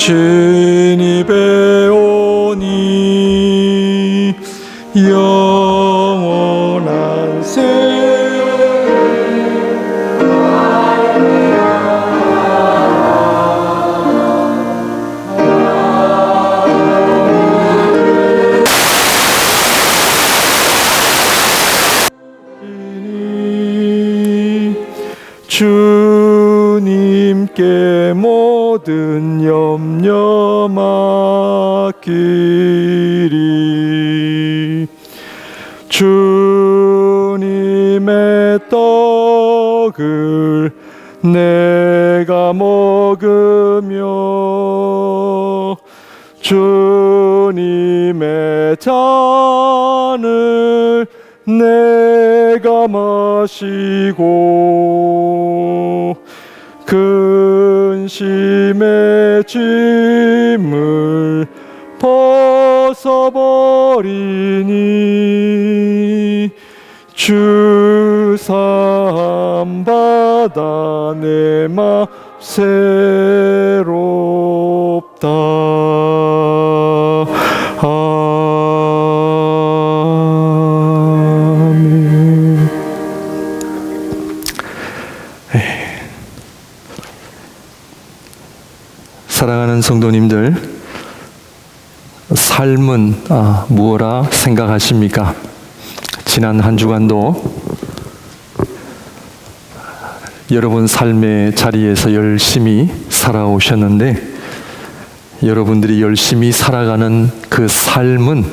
진입해오니 영원한 주님께 모든 염려 맡기리. 주님의 떡을 내가 먹으며 주님의 잔을 내가 마시고 근심의 짐을 벗어버리니 주 사함 받아 내 맘 새롭다. 아멘. 사랑하는 성도님들, 삶은 무엇라 생각하십니까? 지난 한 주간도 여러분 삶의 자리에서 열심히 살아오셨는데, 여러분들이 열심히 살아가는 그 삶은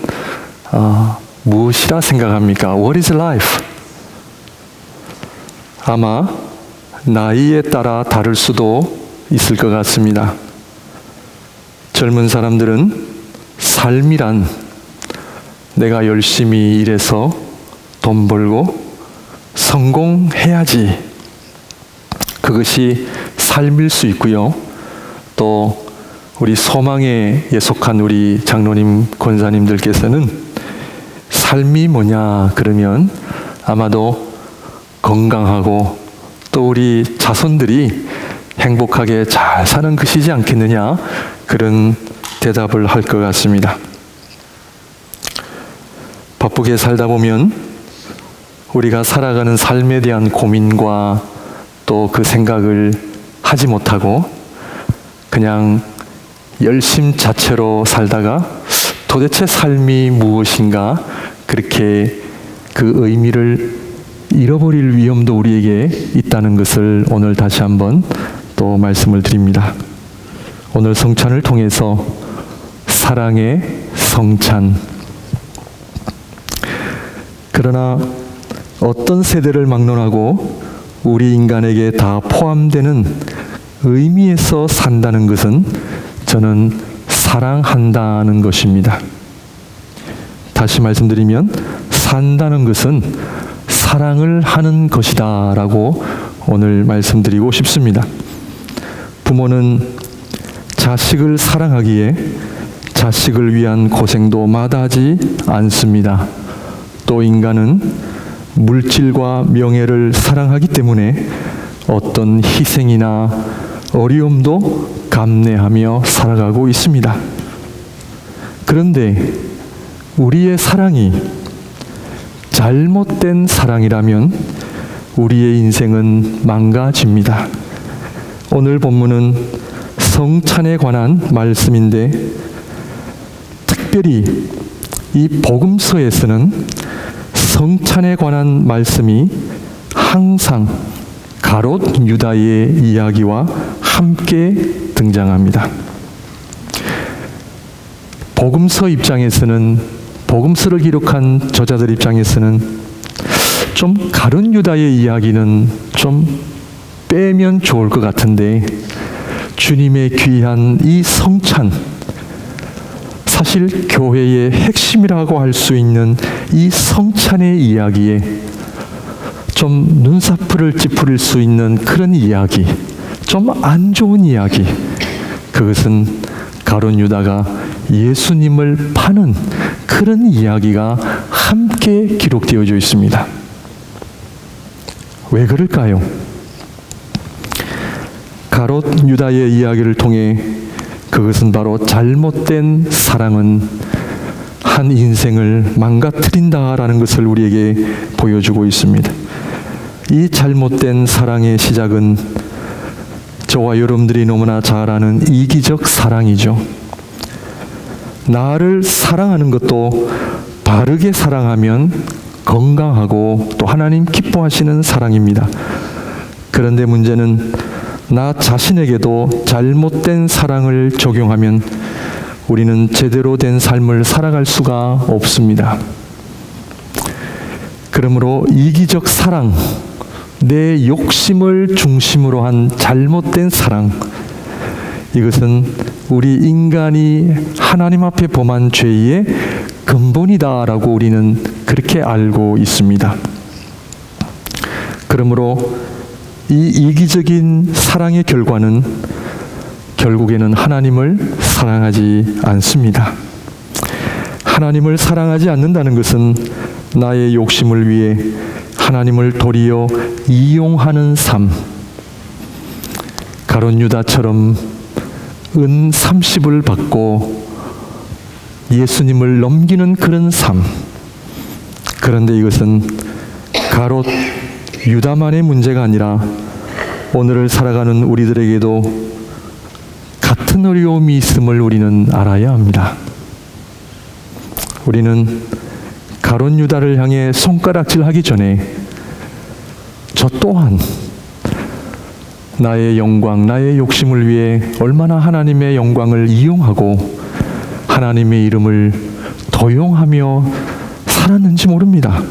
무엇이라 생각합니까? What is life? 아마 나이에 따라 다를 수도 있을 것 같습니다. 젊은 사람들은 삶이란 내가 열심히 일해서 돈 벌고 성공해야지, 그것이 삶일 수 있고요. 또 우리 소망에 예속한 우리 장로님, 권사님들께서는 삶이 뭐냐 그러면 아마도 건강하고 또 우리 자손들이 행복하게 잘 사는 것이지 않겠느냐, 그런 대답을 할 것 같습니다. 바쁘게 살다 보면 우리가 살아가는 삶에 대한 고민과 또 그 생각을 하지 못하고 그냥 열심 자체로 살다가 도대체 삶이 무엇인가, 그렇게 그 의미를 잃어버릴 위험도 우리에게 있다는 것을 오늘 다시 한번 또 말씀을 드립니다. 오늘 성찬을 통해서 사랑의 성찬, 그러나 어떤 세대를 막론하고 우리 인간에게 다 포함되는 의미에서 산다는 것은 저는 사랑한다는 것입니다. 다시 말씀드리면 산다는 것은 사랑을 하는 것이다 라고 오늘 말씀드리고 싶습니다. 부모는 자식을 사랑하기에 자식을 위한 고생도 마다하지 않습니다. 또 인간은 물질과 명예를 사랑하기 때문에 어떤 희생이나 어려움도 감내하며 살아가고 있습니다. 그런데 우리의 사랑이 잘못된 사랑이라면 우리의 인생은 망가집니다. 오늘 본문은 성찬에 관한 말씀인데, 특별히 이 복음서에서는 성찬에 관한 말씀이 항상 가롯 유다의 이야기와 함께 등장합니다. 복음서 입장에서는, 복음서를 기록한 저자들 입장에서는 좀 가롯 유다의 이야기는 좀 빼면 좋을 것 같은데, 주님의 귀한 이 성찬, 사실 교회의 핵심이라고 할 수 있는 이 성찬의 이야기에 좀 눈사풀을 찌푸릴 수 있는 그런 이야기, 좀 안 좋은 이야기, 그것은 가룟 유다가 예수님을 파는 그런 이야기가 함께 기록되어져 있습니다. 왜 그럴까요? 가롯 유다의 이야기를 통해 그것은 바로 잘못된 사랑은 한 인생을 망가뜨린다라는 것을 우리에게 보여주고 있습니다. 이 잘못된 사랑의 시작은 저와 여러분들이 너무나 잘 아는 이기적 사랑이죠. 나를 사랑하는 것도 바르게 사랑하면 건강하고 또 하나님 기뻐하시는 사랑입니다. 그런데 문제는 나 자신에게도 잘못된 사랑을 적용하면 우리는 제대로 된 삶을 살아갈 수가 없습니다. 그러므로 이기적 사랑, 내 욕심을 중심으로 한 잘못된 사랑, 이것은 우리 인간이 하나님 앞에 범한 죄의 근본이다라고 우리는 그렇게 알고 있습니다. 그러므로 이 이기적인 사랑의 결과는 결국에는 하나님을 사랑하지 않습니다. 하나님을 사랑하지 않는다는 것은 나의 욕심을 위해 하나님을 도리어 이용하는 삶, 가룟 유다처럼 은 30을 받고 예수님을 넘기는 그런 삶. 그런데 이것은 가롯 유다만의 문제가 아니라 오늘을 살아가는 우리들에게도 같은 어려움이 있음을 우리는 알아야 합니다. 우리는 가룟 유다를 향해 손가락질하기 전에 저 또한 나의 영광, 나의 욕심을 위해 얼마나 하나님의 영광을 이용하고 하나님의 이름을 도용하며 살았는지 모릅니다.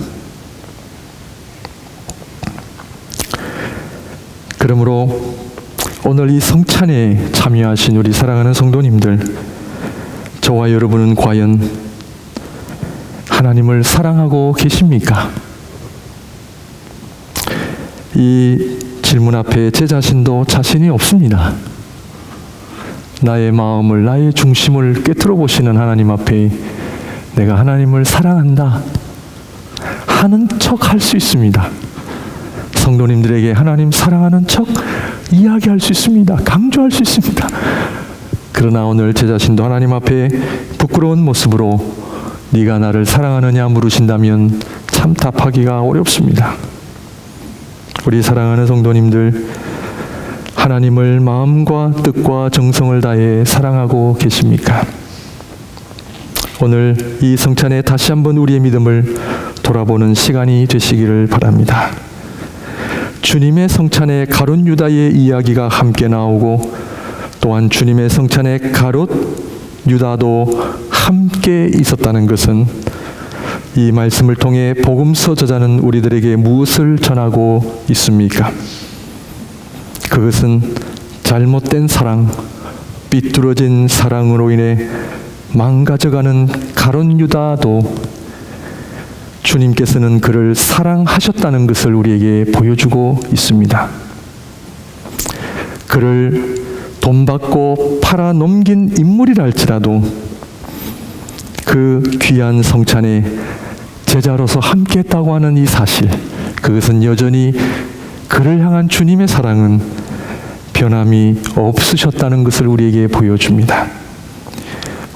그러므로 오늘 이 성찬에 참여하신 우리 사랑하는 성도님들, 저와 여러분은 과연 하나님을 사랑하고 계십니까? 이 질문 앞에 제 자신도 자신이 없습니다. 나의 마음을, 나의 중심을 꿰뚫어 보시는 하나님 앞에 내가 하나님을 사랑한다 하는 척 할 수 있습니다. 성도님들에게 하나님 사랑하는 척 이야기할 수 있습니다. 강조할 수 있습니다. 그러나 오늘 제 자신도 하나님 앞에 부끄러운 모습으로 네가 나를 사랑하느냐 물으신다면 참 답하기가 어렵습니다. 우리 사랑하는 성도님들, 하나님을 마음과 뜻과 정성을 다해 사랑하고 계십니까? 오늘 이 성찬에 다시 한번 우리의 믿음을 돌아보는 시간이 되시기를 바랍니다. 주님의 성찬에 가룟 유다의 이야기가 함께 나오고 또한 주님의 성찬에 가롯 유다도 함께 있었다는 것은 이 말씀을 통해 복음서 저자는 우리들에게 무엇을 전하고 있습니까? 그것은 잘못된 사랑, 삐뚤어진 사랑으로 인해 망가져가는 가룟 유다도 주님께서는 그를 사랑하셨다는 것을 우리에게 보여주고 있습니다. 그를 돈 받고 팔아 넘긴 인물이라 할지라도 그 귀한 성찬에 제자로서 함께했다고 하는 이 사실, 그것은 여전히 그를 향한 주님의 사랑은 변함이 없으셨다는 것을 우리에게 보여줍니다.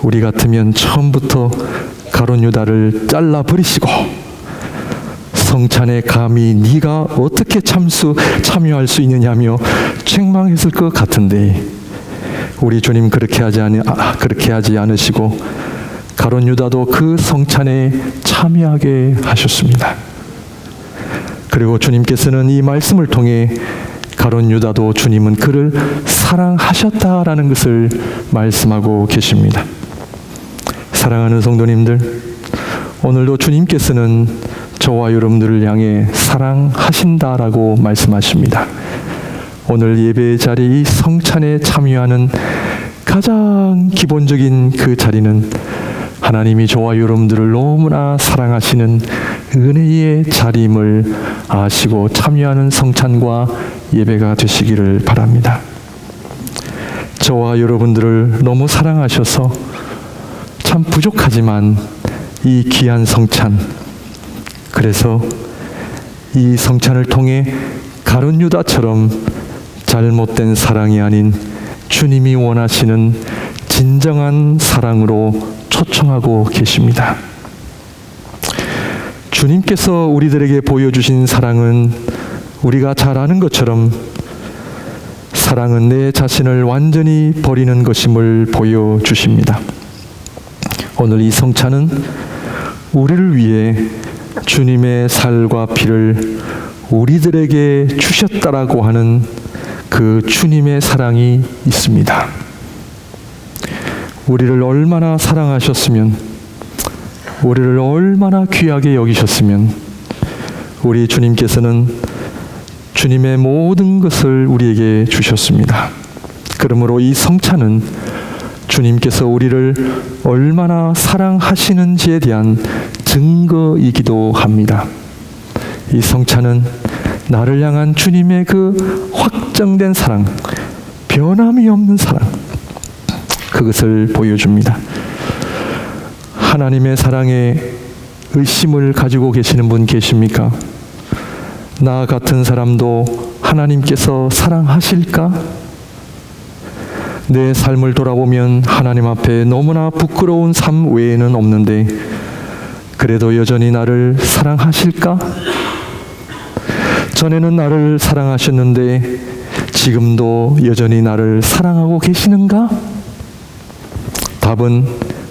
우리 같으면 처음부터 가룟 유다를 잘라버리시고 성찬에 감히 네가 어떻게 참여할 수 있느냐며 책망했을 것 같은데 우리 주님 그렇게 하지 않으시고 가룟 유다도 그 성찬에 참여하게 하셨습니다. 그리고 주님께서는 이 말씀을 통해 가룟 유다도 주님은 그를 사랑하셨다라는 것을 말씀하고 계십니다. 사랑하는 성도님들, 오늘도 주님께서는 저와 여러분들을 향해 사랑하신다라고 말씀하십니다. 오늘 예배의 자리, 이 성찬에 참여하는 가장 기본적인 그 자리는 하나님이 저와 여러분들을 너무나 사랑하시는 은혜의 자리임을 아시고 참여하는 성찬과 예배가 되시기를 바랍니다. 저와 여러분들을 너무 사랑하셔서 참 부족하지만 이 귀한 성찬, 그래서 이 성찬을 통해 가룟 유다처럼 잘못된 사랑이 아닌 주님이 원하시는 진정한 사랑으로 초청하고 계십니다. 주님께서 우리들에게 보여주신 사랑은 우리가 잘 아는 것처럼 사랑은 내 자신을 완전히 버리는 것임을 보여주십니다. 오늘 이 성찬은 우리를 위해 주님의 살과 피를 우리들에게 주셨다라고 하는 그 주님의 사랑이 있습니다. 우리를 얼마나 사랑하셨으면, 우리를 얼마나 귀하게 여기셨으면 우리 주님께서는 주님의 모든 것을 우리에게 주셨습니다. 그러므로 이 성찬은 주님께서 우리를 얼마나 사랑하시는지에 대한 증거이기도 합니다. 이 성찬은 나를 향한 주님의 그 확정된 사랑, 변함이 없는 사랑, 그것을 보여줍니다. 하나님의 사랑에 의심을 가지고 계시는 분 계십니까? 나 같은 사람도 하나님께서 사랑하실까? 내 삶을 돌아보면 하나님 앞에 너무나 부끄러운 삶 외에는 없는데 그래도 여전히 나를 사랑하실까? 전에는 나를 사랑하셨는데 지금도 여전히 나를 사랑하고 계시는가? 답은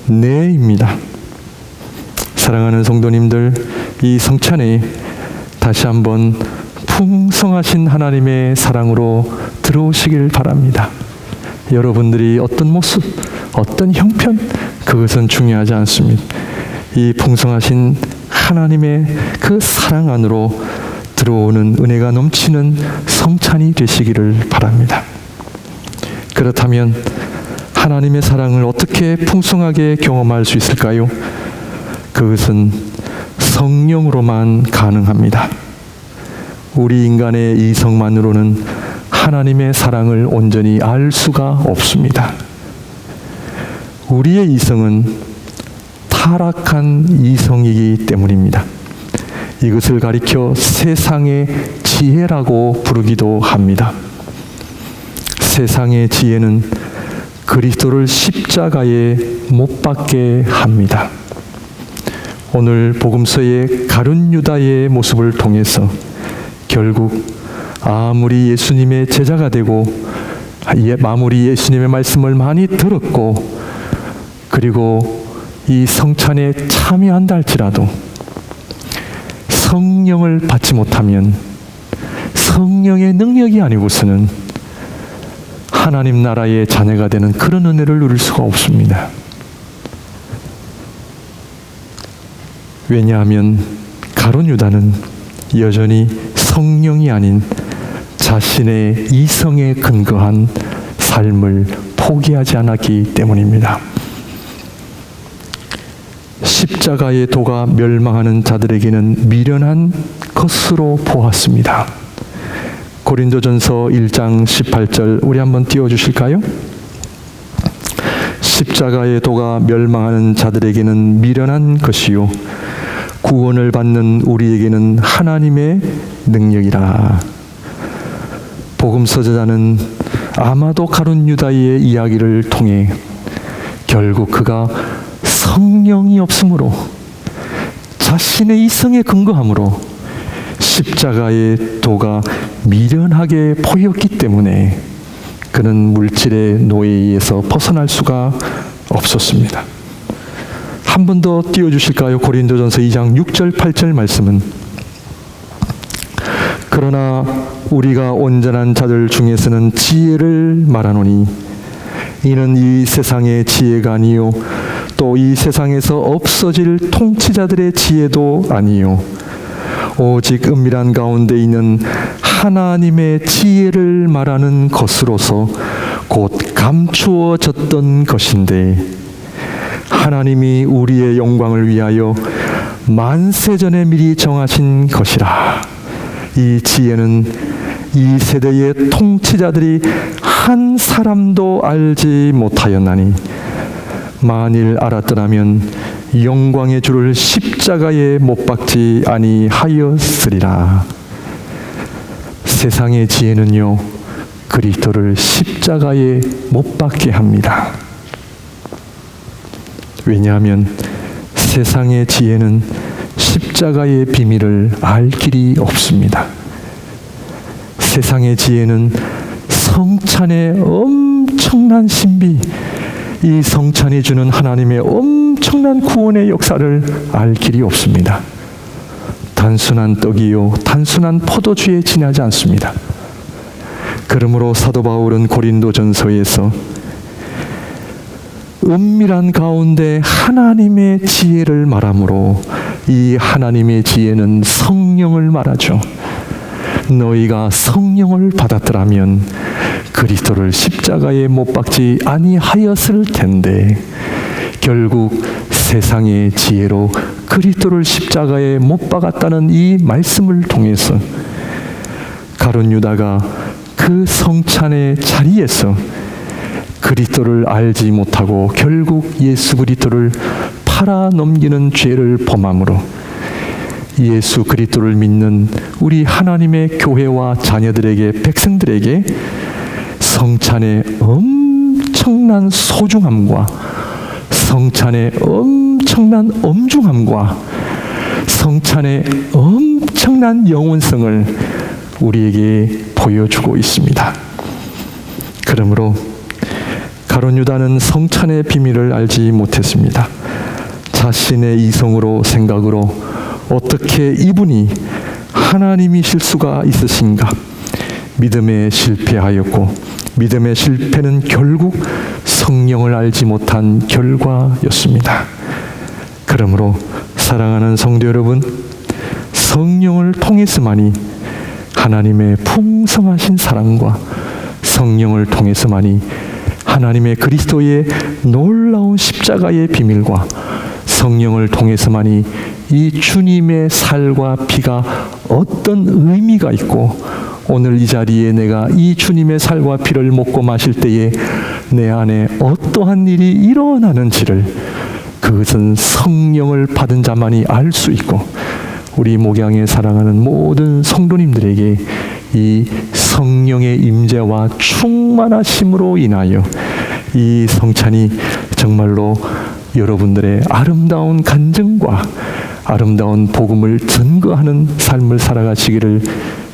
네입니다. 사랑하는 성도님들, 이 성찬에 다시 한번 풍성하신 하나님의 사랑으로 들어오시길 바랍니다. 여러분들이 어떤 모습, 어떤 형편, 그것은 중요하지 않습니다. 이 풍성하신 하나님의 그 사랑 안으로 들어오는 은혜가 넘치는 성찬이 되시기를 바랍니다. 그렇다면 하나님의 사랑을 어떻게 풍성하게 경험할 수 있을까요? 그것은 성령으로만 가능합니다. 우리 인간의 이성만으로는 하나님의 사랑을 온전히 알 수가 없습니다. 우리의 이성은 타락한 이성이기 때문입니다. 이것을 가리켜 세상의 지혜라고 부르기도 합니다. 세상의 지혜는 그리스도를 십자가에 못 박게 합니다. 오늘 복음서의 가룟 유다의 모습을 통해서 결국 아무리 예수님의 제자가 되고 아무리 예수님의 말씀을 많이 들었고 그리고 이 성찬에 참여한다 할지라도 성령을 받지 못하면 성령의 능력이 아니고서는 하나님 나라의 자녀가 되는 그런 은혜를 누릴 수가 없습니다. 왜냐하면 가룟 유다는 여전히 성령이 아닌 자신의 이성에 근거한 삶을 포기하지 않았기 때문입니다. 십자가의 도가 멸망하는 자들에게는 미련한 것으로 보았습니다. 고린도전서 1장 18절 우리 한번 띄워주실까요? 십자가의 도가 멸망하는 자들에게는 미련한 것이요 구원을 받는 우리에게는 하나님의 능력이라. 복음서 저자는 아마도 가룟 유다의 이야기를 통해 결국 그가 성령이 없으므로 자신의 이성에 근거함으로 십자가의 도가 미련하게 보였기 때문에 그는 물질의 노예에 의해서 벗어날 수가 없었습니다. 한 번 더 띄워주실까요? 고린도전서 2장 6절 8절 말씀은 그러나 우리가 온전한 자들 중에서는 지혜를 말하노니 이는 이 세상의 지혜가 아니요 또 이 세상에서 없어질 통치자들의 지혜도 아니요 오직 은밀한 가운데 있는 하나님의 지혜를 말하는 것으로서 곧 감추어졌던 것인데 하나님이 우리의 영광을 위하여 만세전에 미리 정하신 것이라. 이 지혜는 이 세대의 통치자들이 한 사람도 알지 못하였나니 만일 알았더라면 영광의 주를 십자가에 못 박지 아니하였으리라. 세상의 지혜는요 그리스도를 십자가에 못 박게 합니다. 왜냐하면 세상의 지혜는 십자가의 비밀을 알 길이 없습니다. 세상의 지혜는 성찬의 엄청난 신비, 이 성찬이 주는 하나님의 엄청난 구원의 역사를 알 길이 없습니다. 단순한 떡이요, 단순한 포도주에 지나지 않습니다. 그러므로 사도 바울은 고린도전서에서 은밀한 가운데 하나님의 지혜를 말하므로 이 하나님의 지혜는 성령을 말하죠. 너희가 성령을 받았더라면 그리스도를 십자가에 못 박지 아니하였을 텐데 결국 세상의 지혜로 그리스도를 십자가에 못 박았다는 이 말씀을 통해서 가룟 유다가 그 성찬의 자리에서 그리스도를 알지 못하고 결국 예수 그리스도를 팔아 넘기는 죄를 범함으로 예수 그리스도를 믿는 우리 하나님의 교회와 자녀들에게, 백성들에게 성찬의 엄청난 소중함과 성찬의 엄청난 엄중함과 성찬의 엄청난 영원성을 우리에게 보여주고 있습니다. 그러므로 가룟 유다는 성찬의 비밀을 알지 못했습니다. 자신의 이성으로 생각으로 어떻게 이분이 하나님이실 수가 있으신가? 믿음에 실패하였고 믿음의 실패는 결국 성령을 알지 못한 결과였습니다. 그러므로 사랑하는 성도 여러분, 성령을 통해서만이 하나님의 풍성하신 사랑과 성령을 통해서만이 하나님의 그리스도의 놀라운 십자가의 비밀과 성령을 통해서만이 이 주님의 살과 피가 어떤 의미가 있고 오늘 이 자리에 내가 이 주님의 살과 피를 먹고 마실 때에 내 안에 어떠한 일이 일어나는지를 그것은 성령을 받은 자만이 알 수 있고 우리 목양에 사랑하는 모든 성도님들에게 이 성령의 임재와 충만하심으로 인하여 이 성찬이 정말로 여러분들의 아름다운 간증과 아름다운 복음을 증거하는 삶을 살아가시기를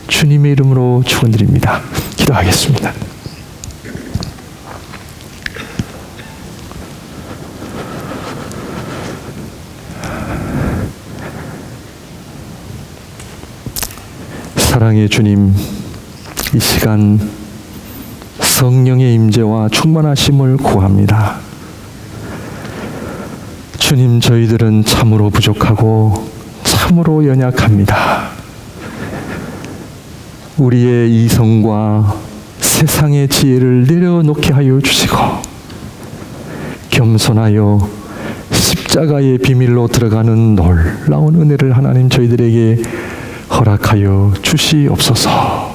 주님의 이름으로 축원드립니다. 기도하겠습니다. 사랑의 주님, 이 시간 성령의 임재와 충만하심을 구합니다. 주님, 저희들은 참으로 부족하고 참으로 연약합니다. 우리의 이성과 세상의 지혜를 내려놓게 하여 주시고 겸손하여 십자가의 비밀로 들어가는 놀라운 은혜를 하나님 저희들에게 허락하여 주시옵소서.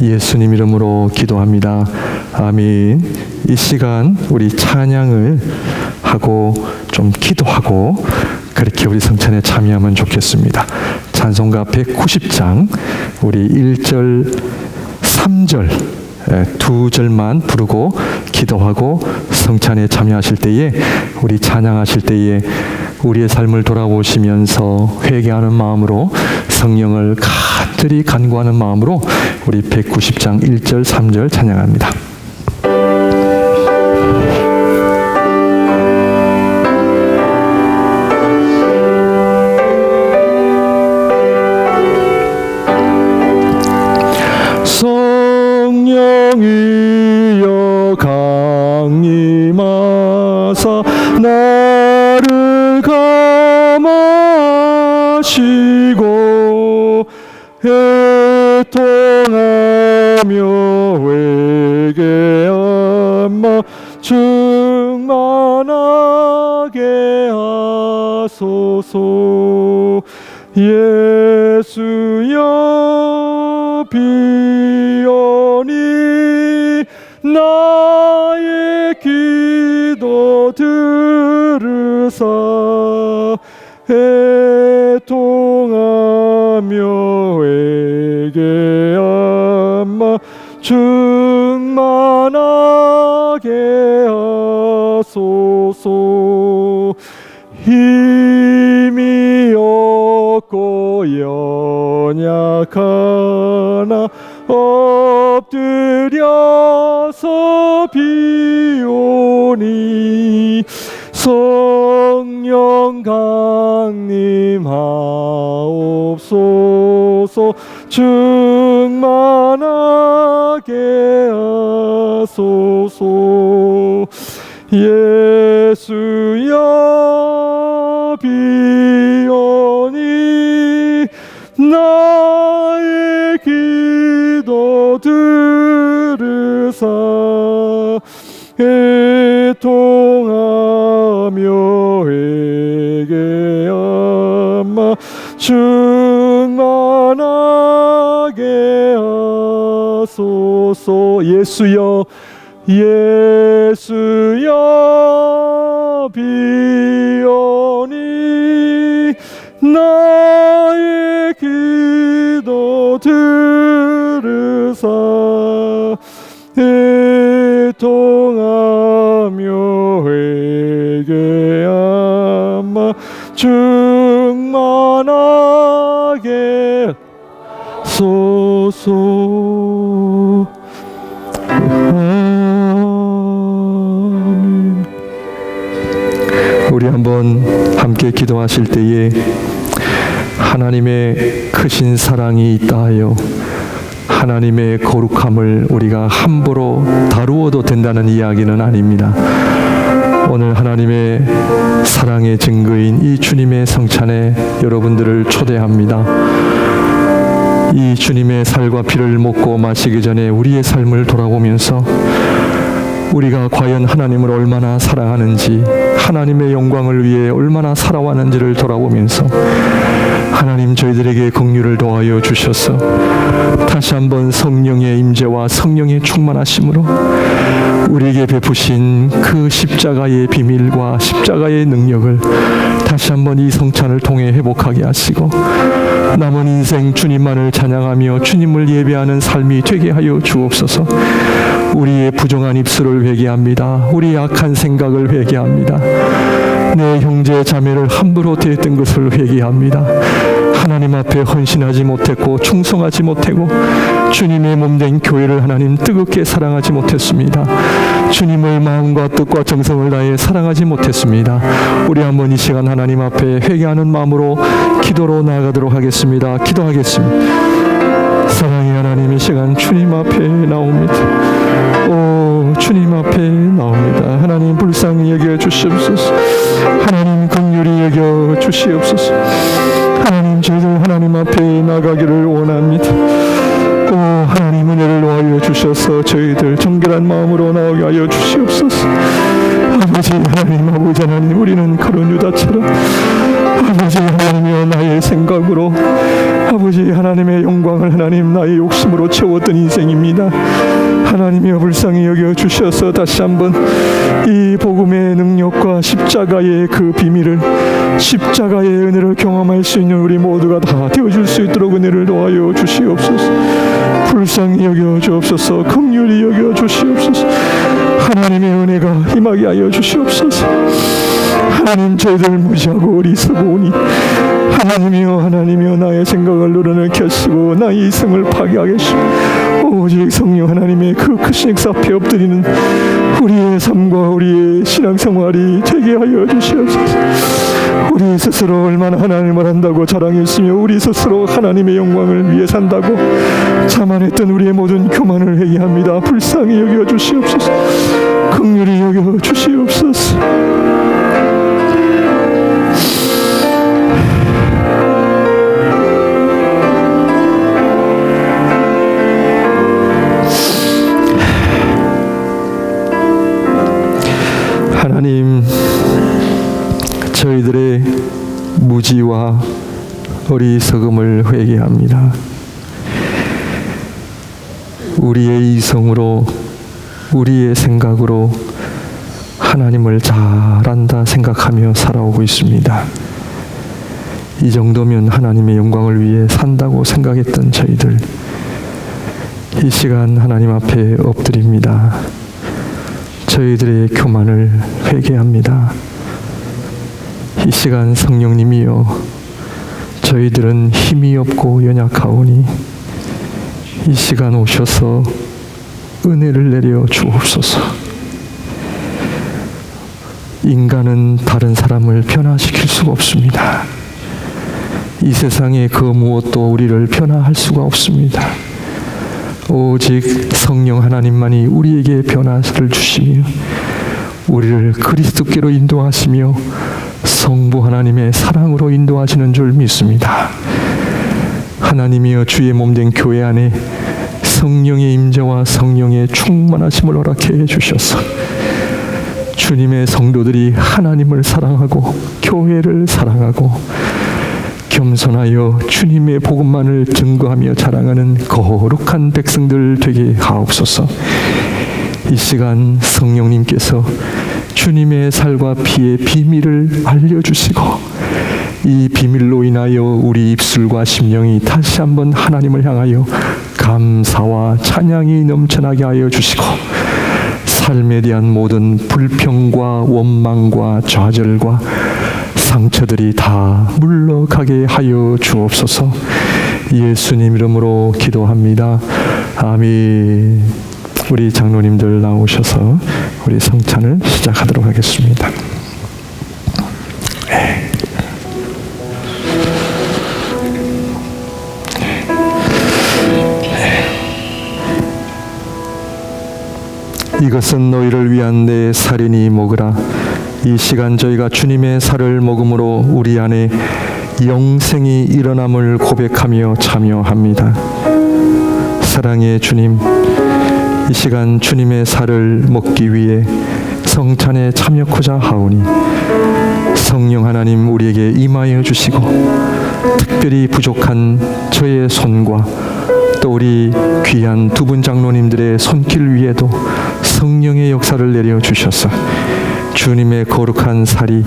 예수님 이름으로 기도합니다. 아멘. 이 시간 우리 찬양을 하고 좀 기도하고 그렇게 우리 성찬에 참여하면 좋겠습니다. 찬송가 190장 우리 1절, 3절 두 절만 부르고 기도하고 성찬에 참여하실 때에 우리 찬양하실 때에 우리의 삶을 돌아보시면서 회개하는 마음으로 성령을 간절히 간구하는 마음으로 우리 190장 1절, 3절 찬양합니다. 성령이여 강림하사 나를 감하시고 해통하며 회개하며 충만하게 하소서. 예수여 비오니 나의 기도 들으사 해통하며 회개하며 충만하게 하소서. 힘이 없고 연약하나 엎드려서 비오니 성령 강림하옵소서 충만하게 하소서 예수여 비오니 나의 기도 들으사 애통하며 회개하마 충만하게 하소서 예수여 예수여 비오니 나의 기도 들으사 애통하며 회개하마 충만하게 소서. 아멘. 우리 한번 함께 기도하실 때에 하나님의 크신 사랑이 있다 하여 하나님의 거룩함을 우리가 함부로 다루어도 된다는 이야기는 아닙니다. 오늘 하나님의 사랑의 증거인 이 주님의 성찬에 여러분들을 초대합니다. 이 주님의 살과 피를 먹고 마시기 전에 우리의 삶을 돌아보면서 우리가 과연 하나님을 얼마나 사랑하는지, 하나님의 영광을 위해 얼마나 살아왔는지를 돌아보면서 하나님 저희들에게 긍휼을 더하여 주셔서 다시 한번 성령의 임재와 성령의 충만하심으로 우리에게 베푸신 그 십자가의 비밀과 십자가의 능력을 다시 한번 이 성찬을 통해 회복하게 하시고 남은 인생 주님만을 찬양하며 주님을 예배하는 삶이 되게 하여 주옵소서. 우리의 부정한 입술을 회개합니다. 우리의 악한 생각을 회개합니다. 내 형제 자매를 함부로 대했던 것을 회개합니다. 하나님 앞에 헌신하지 못했고 충성하지 못하고 주님의 몸된 교회를 하나님 뜨겁게 사랑하지 못했습니다. 주님을 마음과 뜻과 정성을 다해 사랑하지 못했습니다. 우리 한번 이 시간 하나님 앞에 회개하는 마음으로 기도로 나아가도록 하겠습니다. 기도하겠습니다. 사랑의 하나님, 이 시간 주님 앞에 나옵니다. 오, 주님 앞에 나옵니다. 하나님 불쌍히 여겨 주시옵소서. 하나님 긍휼히 여겨 주시옵소서. 하나님 저희들 하나님 앞에 나가기를 원합니다. 오, 하나님 은혜를 놓아여 주셔서 저희들 정결한 마음으로 나오게 하여 주시옵소서. 아버지 하나님, 아버지 하나님, 우리는 그런 유다처럼 아버지 하나님이여 나의 생각으로 아버지 하나님의 영광을 하나님 나의 욕심으로 채웠던 인생입니다. 하나님이여 불쌍히 여겨 주셔서 다시 한번 이 복음의 능력과 십자가의 그 비밀을, 십자가의 은혜를 경험할 수 있는 우리 모두가 다 되어줄 수 있도록 은혜를 도와여 주시옵소서. 불쌍히 여겨 주옵소서. 긍휼히 여겨 주시옵소서. 하나님의 은혜가 임하게 하여 주시옵소서. 하나님 저희들 무시하고 어리석으니 하나님이여, 하나님이여 나의 생각을 늘어놓게 하시고 나의 이성을 파괴하게 하시고 오직 성령 하나님의 그 크신 엑사 앞에 엎드리는 우리의 삶과 우리의 신앙생활이 되게 하여 주시옵소서. 우리 스스로 얼마나 하나님을 한다고 자랑했으며 우리 스스로 하나님의 영광을 위해 산다고 자만했던 우리의 모든 교만을 회개합니다. 불쌍히 여겨 주시옵소서. 긍휼히 여겨 주시옵소서. 하나님, 저희들의 무지와 어리석음을 회개합니다. 우리의 이성으로, 우리의 생각으로 하나님을 잘한다 생각하며 살아오고 있습니다. 이 정도면 하나님의 영광을 위해 산다고 생각했던 저희들, 이 시간 하나님 앞에 엎드립니다. 저희들의 교만을 회개합니다. 이 시간 성령님이여, 저희들은 힘이 없고 연약하오니 이 시간 오셔서 은혜를 내려 주옵소서. 인간은 다른 사람을 변화시킬 수가 없습니다. 이 세상의 그 무엇도 우리를 변화할 수가 없습니다. 오직 성령 하나님만이 우리에게 변화를 주시며 우리를 그리스도께로 인도하시며 성부 하나님의 사랑으로 인도하시는 줄 믿습니다. 하나님이여, 주의 몸된 교회 안에 성령의 임재와 성령의 충만하심을 허락해 주셔서 주님의 성도들이 하나님을 사랑하고 교회를 사랑하고 겸손하여 주님의 복음만을 증거하며 자랑하는 거룩한 백성들 되게 하옵소서. 이 시간 성령님께서 주님의 살과 피의 비밀을 알려주시고 이 비밀로 인하여 우리 입술과 심령이 다시 한번 하나님을 향하여 감사와 찬양이 넘쳐나게 하여 주시고 삶에 대한 모든 불평과 원망과 좌절과 상처들이 다 물러가게 하여 주옵소서. 예수님 이름으로 기도합니다. 아멘. 우리 장로님들 나오셔서 우리 성찬을 시작하도록 하겠습니다. 이것은 너희를 위한 내 살이니 먹으라. 이 시간 저희가 주님의 살을 먹음으로 우리 안에 영생이 일어남을 고백하며 참여합니다. 사랑의 주님, 이 시간 주님의 살을 먹기 위해 성찬에 참여코자 하오니 성령 하나님 우리에게 임하여 주시고 특별히 부족한 저의 손과 또 우리 귀한 두 분 장로님들의 손길 위에도 성령의 역사를 내려 주셔서 주님의 거룩한 살이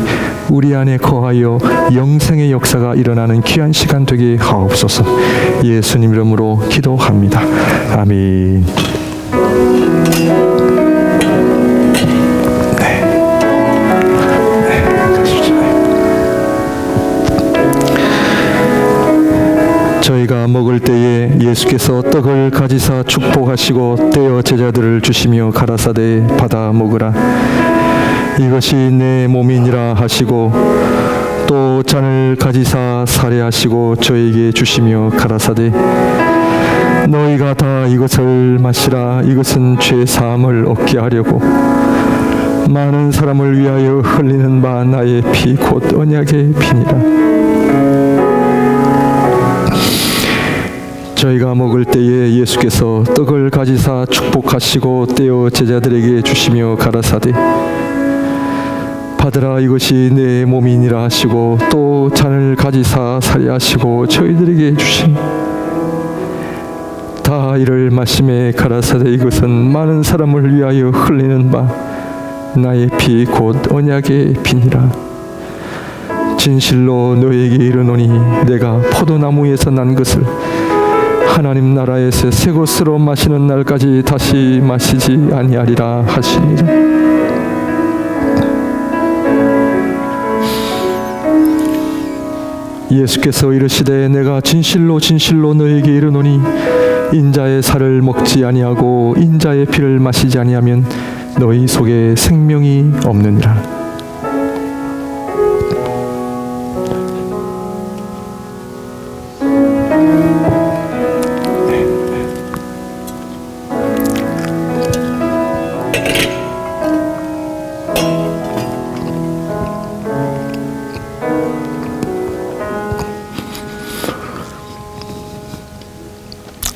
우리 안에 거하여 영생의 역사가 일어나는 귀한 시간 되게 하옵소서. 예수님 이름으로 기도합니다. 아멘. 저희가 먹을 때에 예수께서 떡을 가지사 축복하시고 떼어 제자들을 주시며 가라사대 받아 먹으라. 이것이 내 몸이니라 하시고 또 잔을 가지사 살해하시고 저에게 주시며 가라사대 너희가 다 이것을 마시라. 이것은 죄 사함을 얻게 하려고 많은 사람을 위하여 흘리는 바 나의 피 곧 언약의 피니라. 저희가 먹을 때에 예수께서 떡을 가지사 축복하시고 떼어 제자들에게 주시며 가라사대 받으라. 이것이 내 몸이니라 하시고 또 잔을 가지사 살해하시고 저희들에게 주신 다 이를 마심에 가라사대 이것은 많은 사람을 위하여 흘리는 바 나의 피 곧 언약의 피니라. 진실로 너에게 이르노니 내가 포도나무에서 난 것을 하나님 나라에서 새 것으로 마시는 날까지 다시 마시지 아니하리라 하시니라. 예수께서 이르시되 내가 진실로 진실로 너에게 이르노니 인자의 살을 먹지 아니하고 인자의 피를 마시지 아니하면 너희 속에 생명이 없느니라.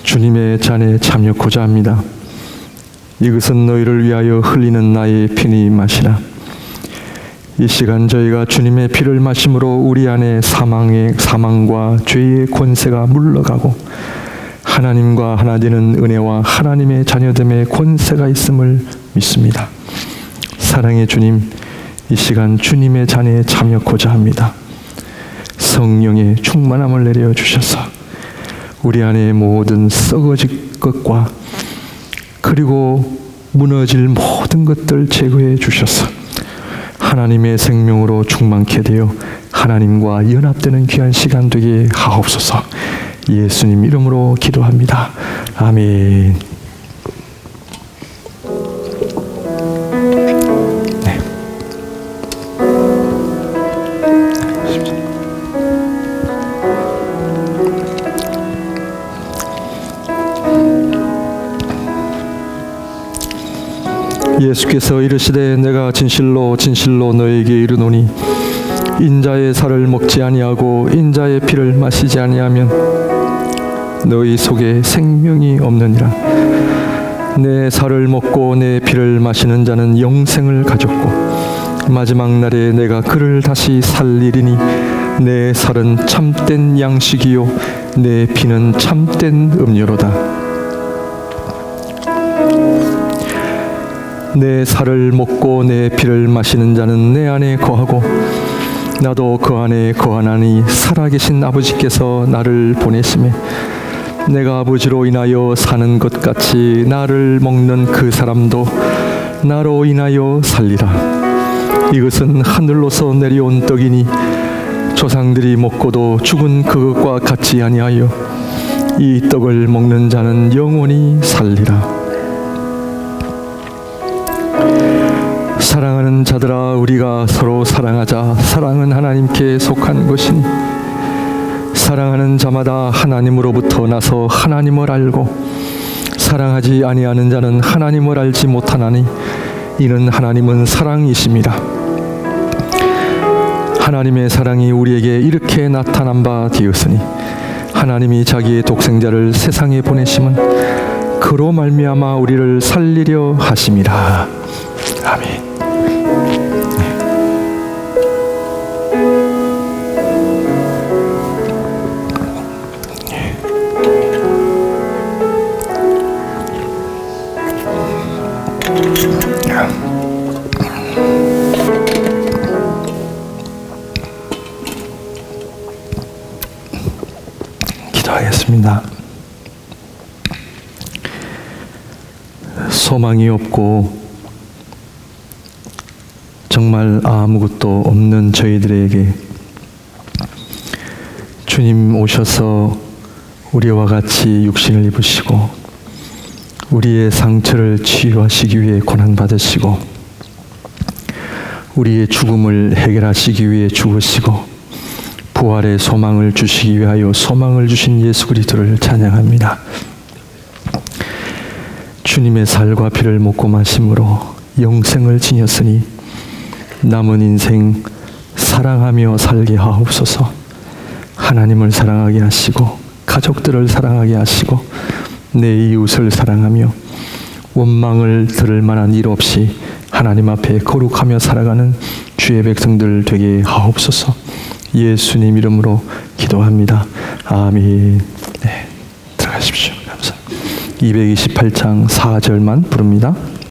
주님의 잔에 참여코자 합니다. 이것은 너희를 위하여 흘리는 나의 피니 마시라. 이 시간 저희가 주님의 피를 마심으로 우리 안에 사망과 죄의 권세가 물러가고 하나님과 하나 되는 은혜와 하나님의 자녀됨의 권세가 있음을 믿습니다. 사랑의 주님, 이 시간 주님의 잔에 참여코자 합니다. 성령의 충만함을 내려 주셔서 우리 안에 모든 썩어질 것과 그리고 무너질 모든 것들 제거해 주셔서 하나님의 생명으로 충만케 되어 하나님과 연합되는 귀한 시간 되게 하옵소서. 예수님 이름으로 기도합니다. 아멘. 네. 예수께서 이르시되 내가 진실로 진실로 너에게 이르노니 인자의 살을 먹지 아니하고 인자의 피를 마시지 아니하면 너희 속에 생명이 없느니라. 내 살을 먹고 내 피를 마시는 자는 영생을 가졌고 마지막 날에 내가 그를 다시 살리리니 내 살은 참된 양식이요 내 피는 참된 음료로다. 내 살을 먹고 내 피를 마시는 자는 내 안에 거하고 나도 그 안에 거하나니 살아계신 아버지께서 나를 보내심에 내가 아버지로 인하여 사는 것 같이 나를 먹는 그 사람도 나로 인하여 살리라. 이것은 하늘로서 내려온 떡이니 조상들이 먹고도 죽은 그것과 같지 아니하여 이 떡을 먹는 자는 영원히 살리라. 사랑하는 자들아 우리가 서로 사랑하자. 사랑은 하나님께 속한 것이니 사랑하는 자마다 하나님으로부터 나서 하나님을 알고 사랑하지 아니하는 자는 하나님을 알지 못하나니 이는 하나님은 사랑이심이라. 하나님의 사랑이 우리에게 이렇게 나타난 바 되었으니 하나님이 자기의 독생자를 세상에 보내심은 그로 말미암아 우리를 살리려 하심이라. 아멘. 기도하겠습니다. 소망이 없고 정말 아무것도 없는 저희들에게 주님 오셔서 우리와 같이 육신을 입으시고 우리의 상처를 치유하시기 위해 고난받으시고 우리의 죽음을 해결하시기 위해 죽으시고 부활의 소망을 주시기 위하여 소망을 주신 예수 그리스도를 찬양합니다. 주님의 살과 피를 먹고 마심으로 영생을 지녔으니 남은 인생 사랑하며 살게 하옵소서. 하나님을 사랑하게 하시고 가족들을 사랑하게 하시고 내 이웃을 사랑하며 원망을 들을 만한 일 없이 하나님 앞에 거룩하며 살아가는 주의 백성들 되게 하옵소서. 예수님 이름으로 기도합니다. 아멘. 네, 들어가십시오. 감사합니다. 228장 4절만 부릅니다.